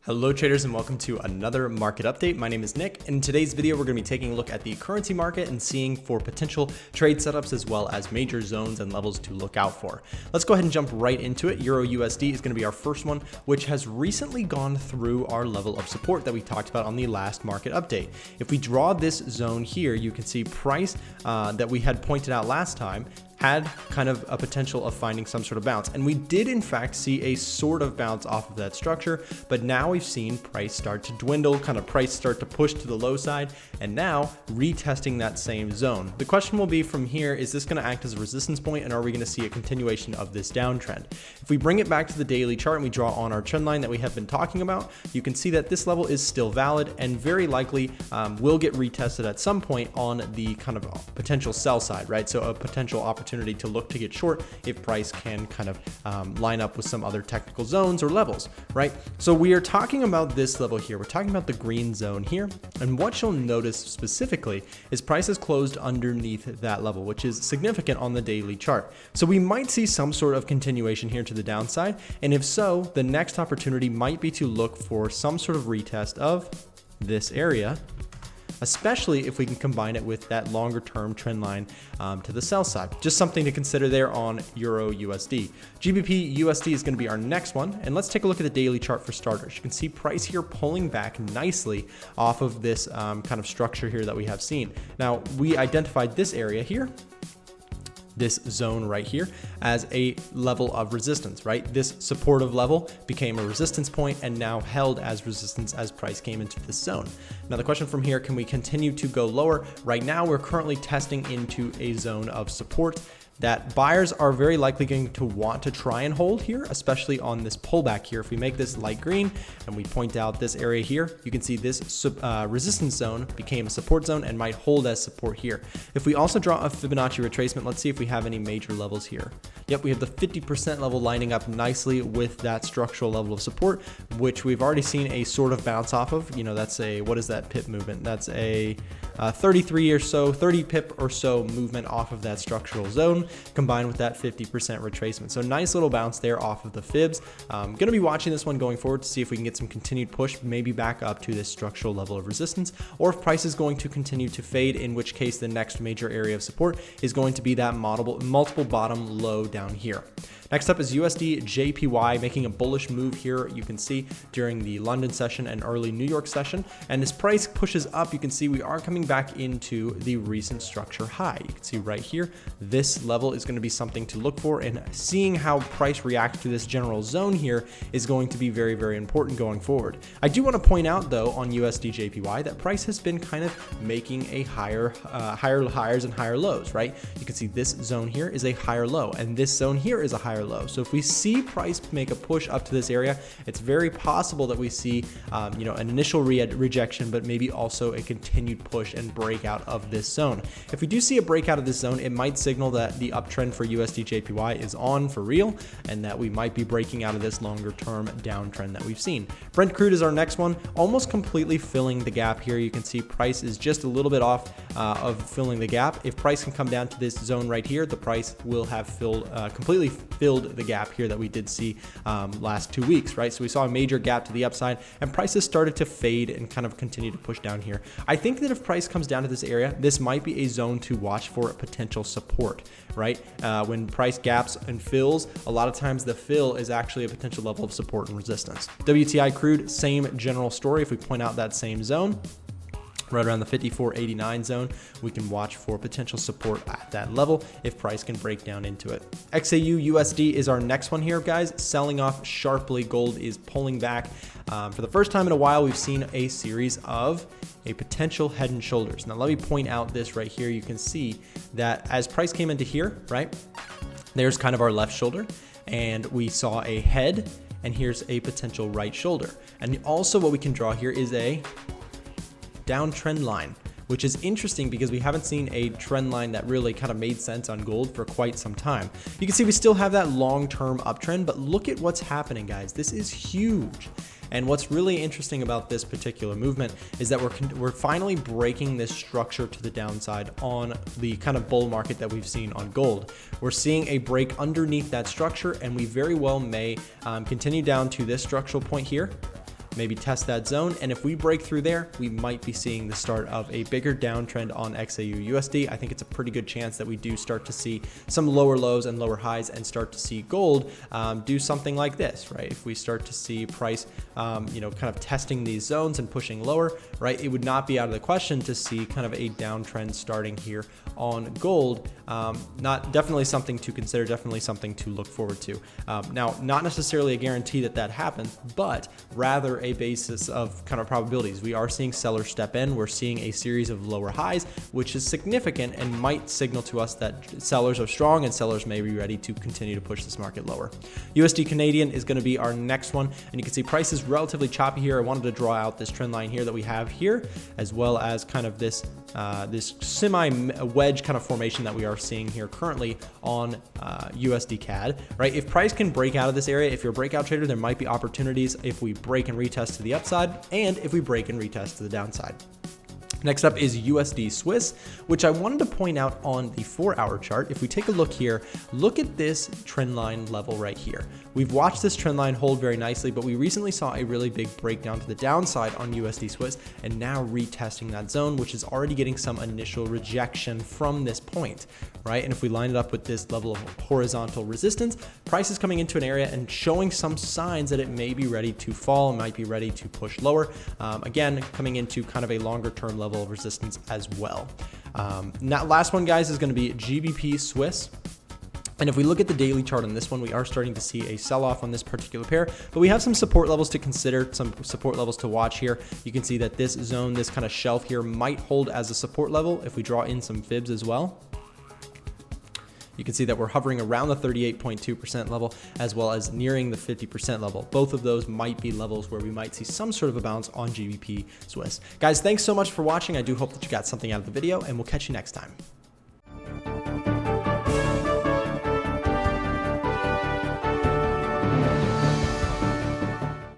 Hello traders and welcome to another market update. My name is Nick. In today's video, we're going to be taking a look at the currency market and seeing for potential trade setups as well as major zones and levels to look out for. Let's go ahead and jump right into it. Euro USD is going to be our first one, which has recently gone through our level of support that we talked about on the last market update. If we draw this zone here, you can see price that we had pointed out last time had kind of a potential of finding some sort of bounce. And we did in fact see a sort of bounce off of that structure, but now we've seen price start to dwindle, kind of price start to push to the low side, and now retesting that same zone. The question will be from here, is this gonna act as a resistance point and are we gonna see a continuation of this downtrend? If we bring it back to the daily chart and we draw on our trend line that we have been talking about, you can see that this level is still valid and very likely will get retested at some point on the kind of potential sell side, right? So a potential opportunity to look to get short if price can kind of line up with some other technical zones or levels, right? So we are talking about this level here. We're talking about the green zone here. And what you'll notice specifically is price is closed underneath that level, which is significant on the daily chart. So we might see some sort of continuation here to the downside. And if so, the next opportunity might be to look for some sort of retest of this area, especially if we can combine it with that longer term trend line to the sell side. Just something to consider there on Euro USD. GBP USD is going to be our next one. And let's take a look at the daily chart for starters. You can see price here pulling back nicely off of this kind of structure here that we have seen. Now, we identified this area here, this zone right here, as a level of resistance, right? This supportive level became a resistance point and now held as resistance as price came into this zone. Now the question from here, can we continue to go lower? Right now we're currently testing into a zone of support that buyers are very likely going to want to try and hold here, especially on this pullback here. If we make this light green and we point out this area here, you can see this resistance zone became a support zone and might hold as support here. If we also draw a Fibonacci retracement, let's see if we have any major levels here. Yep, we have the 50% level lining up nicely with that structural level of support, which we've already seen a sort of bounce off of. You know, that's a, what is that pip movement? That's a 33 or so, 30 pip or so movement off of that structural zone, combined with that 50% retracement. So nice little bounce there off of the fibs. I'm going to be watching this one going forward to see if we can get some continued push, maybe back up to this structural level of resistance, or if price is going to continue to fade, in which case the next major area of support is going to be that multiple bottom low down here. Next up is USD JPY making a bullish move here. You can see during the London session and early New York session. And as price pushes up, you can see we are coming back into the recent structure high. You can see right here, this level is going to be something to look for, and seeing how price reacts to this general zone here is going to be very, very important going forward. I do want to point out though on USD JPY that price has been kind of making a higher highs and higher lows, right? You can see this zone here is a higher low and this zone here is a higher low. So if we see price make a push up to this area, it's very possible that we see you know, an initial rejection, but maybe also a continued push and breakout of this zone. If we do see a breakout of this zone, it might signal that the uptrend for USD JPY is on for real and that we might be breaking out of this longer term downtrend that we've seen. Brent crude is our next one, almost completely filling the gap here. You can see price is just a little bit off of filling the gap. If price can come down to this zone right here, the price will have completely filled the gap here that we did see last 2 weeks, right? So we saw a major gap to the upside and prices started to fade and kind of continue to push down here. I think that if price comes down to this area, this might be a zone to watch for a potential support, right? When price gaps and fills, a lot of times the fill is actually a potential level of support and resistance. WTI crude, same general story. If we point out that same zone, right around the 54.89 zone, we can watch for potential support at that level if price can break down into it. XAU USD is our next one here, guys. Selling off sharply. Gold is pulling back. For the first time in a while, we've seen a series of a potential head and shoulders. Now let me point out this right here. You can see that as price came into here, right, there's kind of our left shoulder and we saw a head and here's a potential right shoulder. And also what we can draw here is a downtrend line, which is interesting because we haven't seen a trend line that really kind of made sense on gold for quite some time. You can see we still have that long-term uptrend, but look at what's happening, guys. This is huge. And what's really interesting about this particular movement is that we're finally breaking this structure to the downside on the kind of bull market that we've seen on gold. We're seeing a break underneath that structure, and we very well may continue down to this structural point here, maybe test that zone. And if we break through there, we might be seeing the start of a bigger downtrend on XAU USD. I think it's a pretty good chance that we do start to see some lower lows and lower highs and start to see gold do something like this, right? If we start to see price, kind of testing these zones and pushing lower, right? It would not be out of the question to see kind of a downtrend starting here on gold. Definitely something to consider, definitely something to look forward to. Now, not necessarily a guarantee that that happens, but rather a basis of kind of probabilities. We are seeing sellers step in. We're seeing a series of lower highs, which is significant and might signal to us that sellers are strong and sellers may be ready to continue to push this market lower. USD Canadian is going to be our next one, and you can see price is relatively choppy here. I wanted to draw out this trend line here that we have here, as well as kind of this semi-wedge kind of formation that we are seeing here currently on USD CAD, right? If price can break out of this area, if you're a breakout trader, there might be opportunities if we break and retest to the upside and if we break and retest to the downside. Next up is USD Swiss, which I wanted to point out on the 4-hour chart. If we take a look here, look at this trend line level right here. We've watched this trend line hold very nicely, but we recently saw a really big breakdown to the downside on USD Swiss and now retesting that zone, which is already getting some initial rejection from this point, right? And if we line it up with this level of horizontal resistance, price is coming into an area and showing some signs that it may be ready to fall, might be ready to push lower. Again, coming into kind of a longer term level of resistance as well. Now, last one, guys, is going to be GBP Swiss. And if we look at the daily chart on this one, we are starting to see a sell-off on this particular pair, but we have some support levels to consider, some support levels to watch here. You can see that this zone, this kind of shelf here, might hold as a support level if we draw in some fibs as well. You can see that we're hovering around the 38.2% level as well as nearing the 50% level. Both of those might be levels where we might see some sort of a bounce on GBP Swiss. Guys, thanks so much for watching. I do hope that you got something out of the video, and we'll catch you next time.